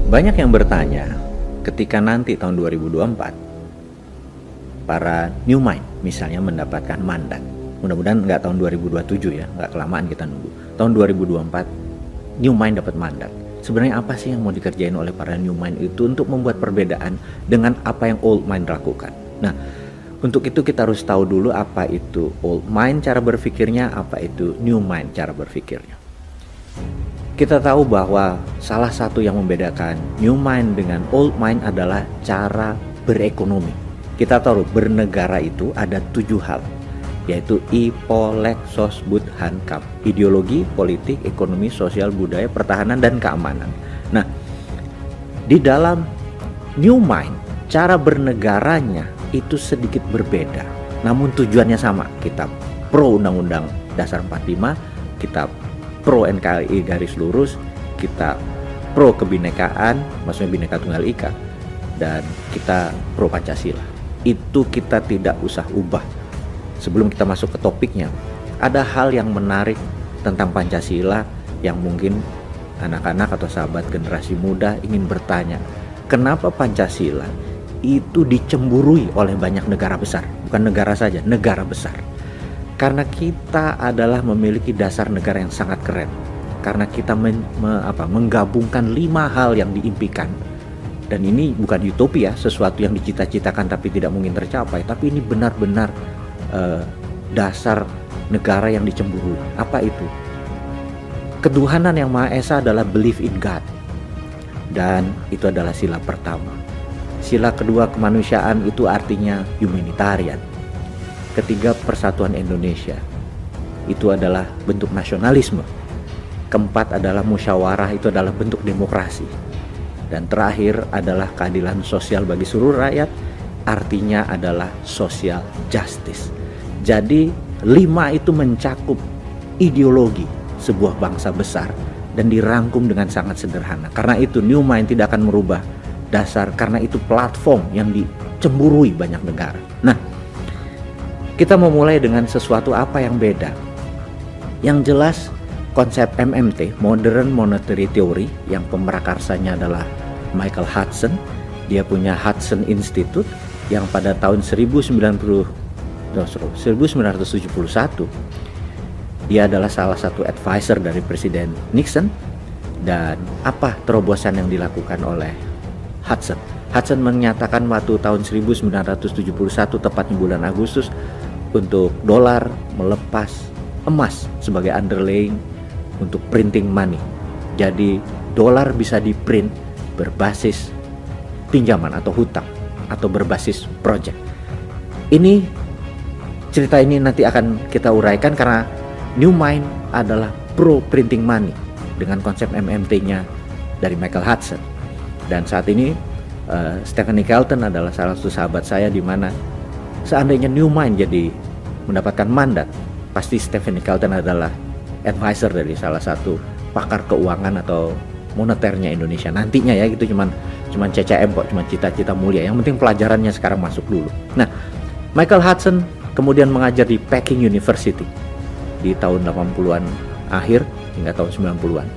Banyak yang bertanya, ketika nanti tahun 2024, para new mind misalnya mendapatkan mandat. Mudah-mudahan nggak tahun 2027 ya, nggak kelamaan kita nunggu. Tahun 2024, new mind dapat mandat. Sebenarnya apa sih yang mau dikerjain oleh para new mind itu untuk membuat perbedaan dengan apa yang old mind lakukan? Nah, untuk itu kita harus tahu dulu apa itu old mind cara berpikirnya, apa itu new mind cara berpikirnya. Kita tahu bahwa salah satu yang membedakan new mind dengan old mind adalah cara berekonomi. Kita tahu bernegara itu ada 7 hal, yaitu I, Po, Lek, Sos, Bud, Han, Kap. Ideologi, politik, ekonomi, sosial, budaya, pertahanan, dan keamanan. Nah, di dalam new mind, cara bernegaranya itu sedikit berbeda. Namun tujuannya sama. Kita pro Undang-Undang Dasar 45, kita pro NKRI garis lurus, kita pro kebinekaan, maksudnya Bhinneka Tunggal Ika, dan kita pro Pancasila. Itu kita tidak usah ubah. Sebelum kita masuk ke topiknya, ada hal yang menarik tentang Pancasila yang mungkin anak-anak atau sahabat generasi muda ingin bertanya, kenapa Pancasila itu dicemburui oleh banyak negara besar? Bukan negara saja, negara besar. Karena kita adalah memiliki dasar negara yang sangat keren. Karena kita menggabungkan 5 hal yang diimpikan. Dan ini bukan utopia, sesuatu yang dicita-citakan tapi tidak mungkin tercapai. Tapi ini benar-benar dasar negara yang dicemburui. Apa itu? Ketuhanan yang Maha Esa adalah belief in God. Dan itu adalah sila pertama. Sila kedua kemanusiaan itu artinya humanitarian. Ketiga, persatuan Indonesia. Itu adalah bentuk nasionalisme. Keempat adalah musyawarah, itu adalah bentuk demokrasi. Dan terakhir adalah keadilan sosial bagi seluruh rakyat, artinya adalah social justice. Jadi 5 itu mencakup ideologi sebuah bangsa besar dan dirangkum dengan sangat sederhana. Karena itu New Mind tidak akan merubah dasar, karena itu platform yang dicemburui banyak negara. Nah, kita memulai dengan sesuatu apa yang beda. Yang jelas konsep MMT, Modern Monetary Theory, yang pemerakarsanya adalah Michael Hudson. Dia punya Hudson Institute yang pada tahun 1971 dia adalah salah satu advisor dari Presiden Nixon. Dan apa terobosan yang dilakukan oleh Hudson? Hudson menyatakan waktu tahun 1971 tepatnya bulan Agustus untuk dolar melepas emas sebagai underlying untuk printing money. Jadi dolar bisa diprint berbasis pinjaman atau hutang atau berbasis project. Cerita ini nanti akan kita uraikan karena New Mind adalah pro printing money dengan konsep MMT-nya dari Michael Hudson. Dan saat ini Stephanie Kelton adalah salah satu sahabat saya, di mana seandainya New Mind jadi mendapatkan mandat, pasti Stephanie Kelton adalah advisor dari salah satu pakar keuangan atau moneternya Indonesia nantinya ya. Gitu cuman CCM kok, cuman cita-cita mulia. Yang penting pelajarannya sekarang masuk dulu. Nah, Michael Hudson kemudian mengajar di Peking University di tahun 80-an akhir hingga tahun 90-an.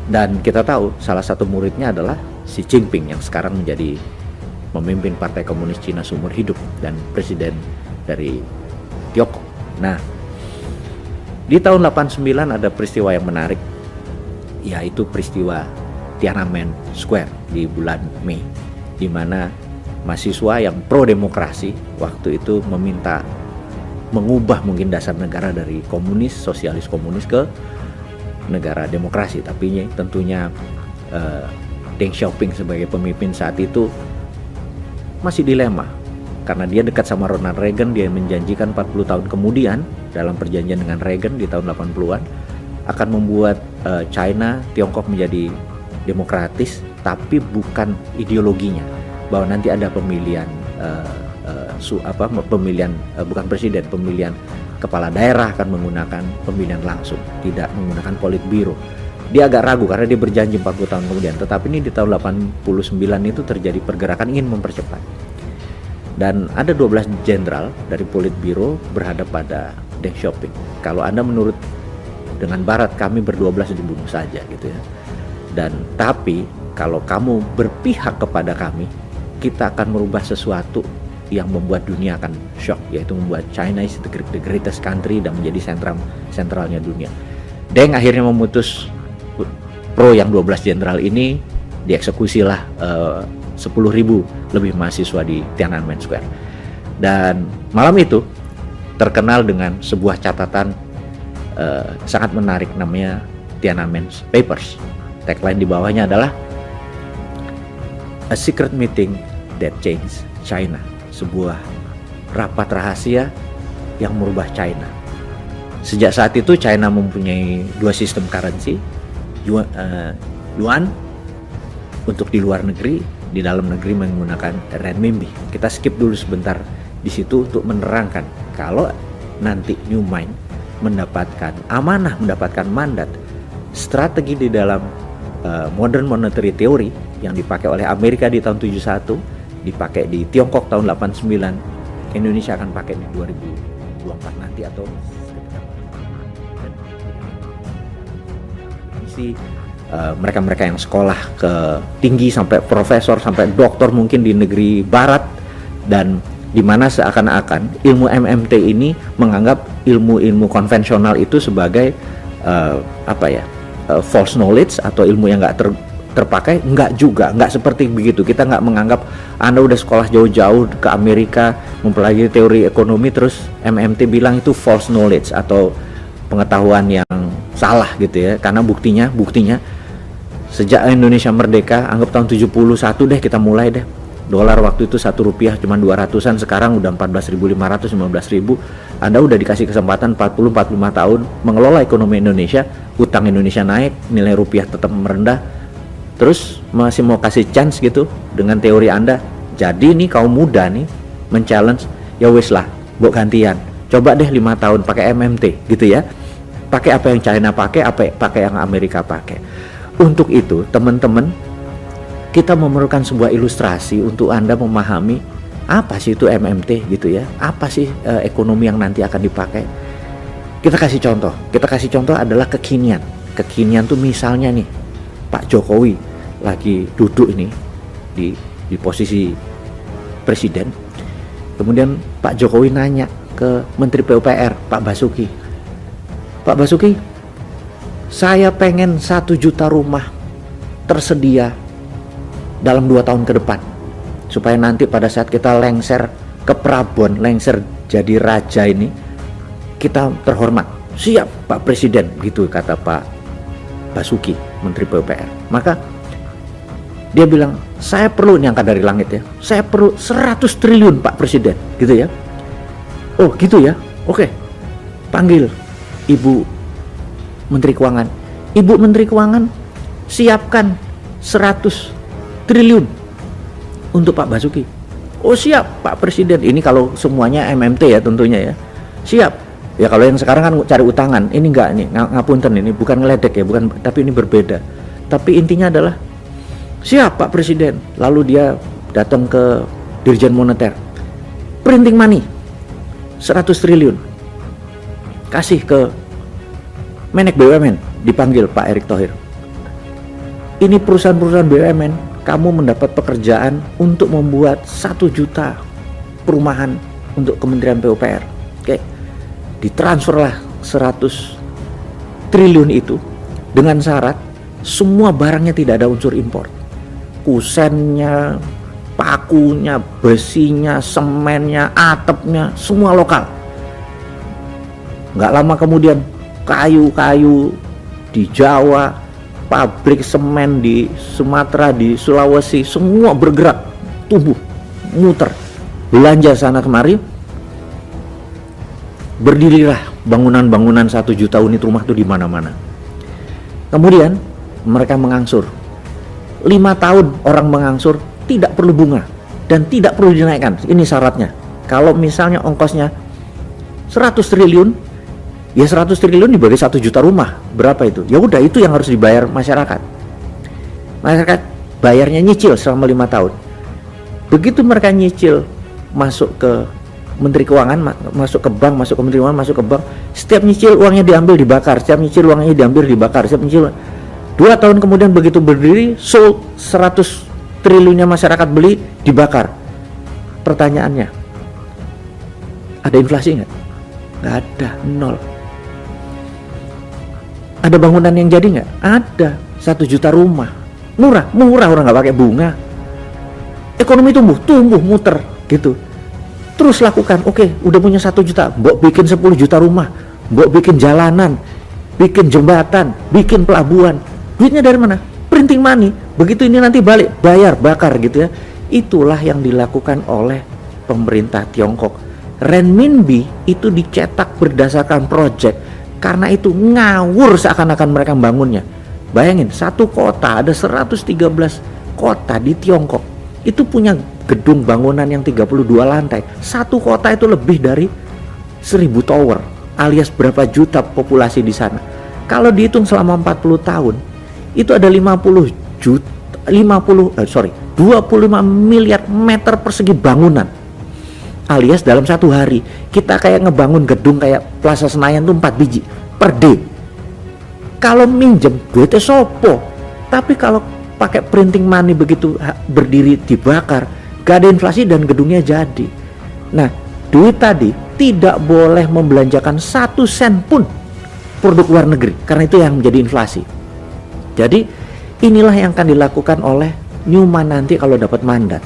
Dan kita tahu salah satu muridnya adalah Xi Jinping yang sekarang menjadi memimpin Partai Komunis Cina seumur hidup dan presiden dari Tiongkok. Nah, di tahun 89 ada peristiwa yang menarik, yaitu peristiwa Tiananmen Square di bulan Mei, di mana mahasiswa yang pro demokrasi waktu itu meminta mengubah mungkin dasar negara dari komunis, sosialis komunis ke negara demokrasi. Tapi tentunya Deng Xiaoping sebagai pemimpin saat itu masih dilema, karena dia dekat sama Ronald Reagan. Dia menjanjikan 40 tahun kemudian dalam perjanjian dengan Reagan di tahun 80-an akan membuat China, Tiongkok menjadi demokratis, tapi bukan ideologinya, bahwa nanti ada pemilihan bukan presiden, pemilihan kepala daerah akan menggunakan pemilihan langsung, tidak menggunakan politbiro. Dia agak ragu karena dia berjanji 40 tahun kemudian. Tetapi ini di tahun 89 itu terjadi pergerakan ingin mempercepat. Dan ada 12 jenderal dari politbiro berhadap pada Deng Xiaoping. Kalau Anda menurut dengan Barat, kami ber-12 dibunuh saja gitu ya. Dan tapi kalau kamu berpihak kepada kami, kita akan merubah sesuatu yang membuat dunia akan shock, yaitu membuat China is the greatest country dan menjadi sentralnya dunia. Deng akhirnya memutus pro yang 12 jenderal ini, dieksekusilah 10.000 lebih mahasiswa di Tiananmen Square. Dan malam itu terkenal dengan sebuah catatan sangat menarik, namanya Tiananmen Papers. Tagline di bawahnya adalah A Secret Meeting That Changed China, sebuah rapat rahasia yang merubah China. Sejak saat itu China mempunyai dua sistem currency, yuan untuk di luar negeri, di dalam negeri menggunakan renminbi. Kita skip dulu sebentar di situ untuk menerangkan kalau nanti New Mind mendapatkan amanah, mendapatkan mandat, strategi di dalam modern monetary theory yang dipakai oleh Amerika di tahun 71, dipakai di Tiongkok tahun 89, Indonesia akan pakai di 2024 nanti atau mereka-mereka yang sekolah ke tinggi sampai profesor sampai doktor mungkin di negeri barat, dan di mana seakan-akan ilmu MMT ini menganggap ilmu-ilmu konvensional itu sebagai false knowledge atau ilmu yang nggak terpakai. Nggak juga, nggak seperti begitu. Kita nggak menganggap Anda udah sekolah jauh-jauh ke Amerika mempelajari teori ekonomi terus MMT bilang itu false knowledge atau pengetahuan yang salah gitu ya. Karena buktinya sejak Indonesia merdeka, anggap tahun 71 deh kita mulai deh. Dolar waktu itu 1 rupiah cuma 200-an, sekarang udah 14.500, 15.000. Anda udah dikasih kesempatan 40-45 tahun mengelola ekonomi Indonesia, utang Indonesia naik, nilai rupiah tetap merendah, terus masih mau kasih chance gitu dengan teori Anda. Jadi nih kaum muda nih men-challenge, ya wis lah, buat gantian, coba deh 5 tahun pakai MMT gitu ya, pakai apa yang China pakai yang Amerika pakai. Untuk itu teman-teman, kita memerlukan sebuah ilustrasi untuk Anda memahami apa sih itu MMT gitu ya, apa sih ekonomi yang nanti akan dipakai. Kita kasih contoh adalah kekinian tuh misalnya nih Pak Jokowi lagi duduk ini di posisi presiden, kemudian Pak Jokowi nanya ke Menteri PUPR Pak Basuki, saya pengen 1 juta rumah tersedia dalam 2 tahun ke depan, supaya nanti pada saat kita lengser ke Prabon, lengser jadi raja ini, kita terhormat. Siap Pak Presiden, gitu kata Pak Basuki, Menteri PUPR. Maka dia bilang, saya perlu, ini angka dari langit ya, saya perlu 100 triliun Pak Presiden, gitu ya. Oh gitu ya, oke, panggil Ibu Menteri Keuangan. Ibu Menteri Keuangan, siapkan 100 triliun untuk Pak Basuki. Oh siap Pak Presiden. Ini kalau semuanya MMT ya tentunya ya. Siap. Ya kalau yang sekarang kan cari utangan. Ini enggak, nih ngapunten, ini bukan ngeledek ya, bukan, tapi ini berbeda. Tapi intinya adalah siap Pak Presiden. Lalu dia datang ke Dirjen Moneter, printing money 100 triliun, kasih ke Menek BUMN, dipanggil Pak Erick Thohir. Ini perusahaan-perusahaan BUMN, kamu mendapat pekerjaan untuk membuat 1 juta perumahan untuk Kementerian PUPR. Oke, ditransferlah 100 triliun itu dengan syarat semua barangnya tidak ada unsur impor. Kusennya, pakunya, besinya, semennya, atapnya, semua lokal. Nggak lama kemudian kayu-kayu di Jawa, pabrik semen di Sumatera, di Sulawesi, semua bergerak, tumbuh, muter, belanja sana kemari, berdirilah bangunan-bangunan 1 juta unit rumah itu di mana-mana. Kemudian mereka mengangsur, 5 tahun orang mengangsur, tidak perlu bunga dan tidak perlu dinaikkan. Ini syaratnya. Kalau misalnya ongkosnya 100 triliun, ya 100 triliun dibagi 1 juta rumah, berapa itu? Ya udah, itu yang harus dibayar masyarakat. Masyarakat bayarnya nyicil selama 5 tahun. Begitu mereka nyicil, masuk ke Menteri Keuangan, masuk ke bank, masuk ke Menteri Keuangan, masuk ke bank, setiap nyicil uangnya diambil dibakar, setiap nyicil uangnya diambil dibakar, setiap nyicil 2 tahun kemudian begitu berdiri, sold 100 triliunnya masyarakat beli, dibakar. Pertanyaannya, ada inflasi nggak? Nggak ada, nol. Ada bangunan yang jadi nggak? Ada, 1 juta rumah. Murah orang nggak pakai bunga. Ekonomi tumbuh, muter gitu. Terus lakukan, oke, udah punya 1 juta, mbok bikin 10 juta rumah, mbok bikin jalanan, bikin jembatan, bikin pelabuhan. Duitnya dari mana? Printing money. Begitu ini nanti balik, bayar, bakar gitu ya. Itulah yang dilakukan oleh pemerintah Tiongkok. Renminbi itu dicetak berdasarkan project, karena itu ngawur seakan-akan mereka membangunnya. Bayangin, satu kota ada 113 kota di Tiongkok. Itu punya gedung bangunan yang 32 lantai. Satu kota itu lebih dari 1000 tower, alias berapa juta populasi di sana. Kalau dihitung selama 40 tahun, itu ada 25 miliar meter persegi bangunan. Alias dalam satu hari kita kayak ngebangun gedung kayak Plaza Senayan tuh 4 biji per day. Kalau minjem duitnya sopo. Tapi kalau pakai printing money begitu berdiri dibakar, gak ada inflasi dan gedungnya jadi. Nah, duit tadi tidak boleh membelanjakan 1 sen pun produk luar negeri, karena itu yang menjadi inflasi. Jadi inilah yang akan dilakukan oleh Newman nanti kalau dapat mandat.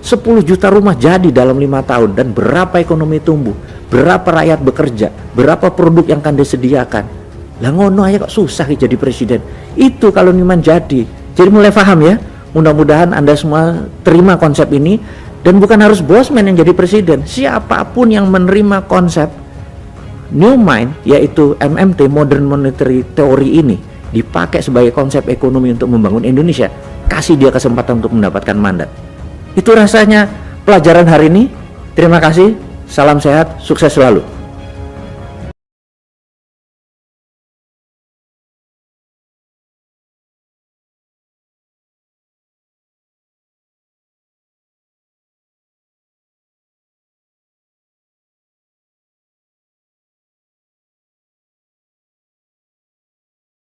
10 juta rumah jadi dalam 5 tahun, dan berapa ekonomi tumbuh, berapa rakyat bekerja, berapa produk yang akan disediakan. Lah ngono aja kok susah jadi presiden. Itu kalau Newman jadi. Jadi mulai paham ya. Mudah-mudahan Anda semua terima konsep ini, dan bukan harus Bosman yang jadi presiden. Siapapun yang menerima konsep New Mind, yaitu MMT, Modern Monetary Theory ini, dipakai sebagai konsep ekonomi untuk membangun Indonesia, kasih dia kesempatan untuk mendapatkan mandat. Itu rasanya pelajaran hari ini. Terima kasih, salam sehat, sukses selalu.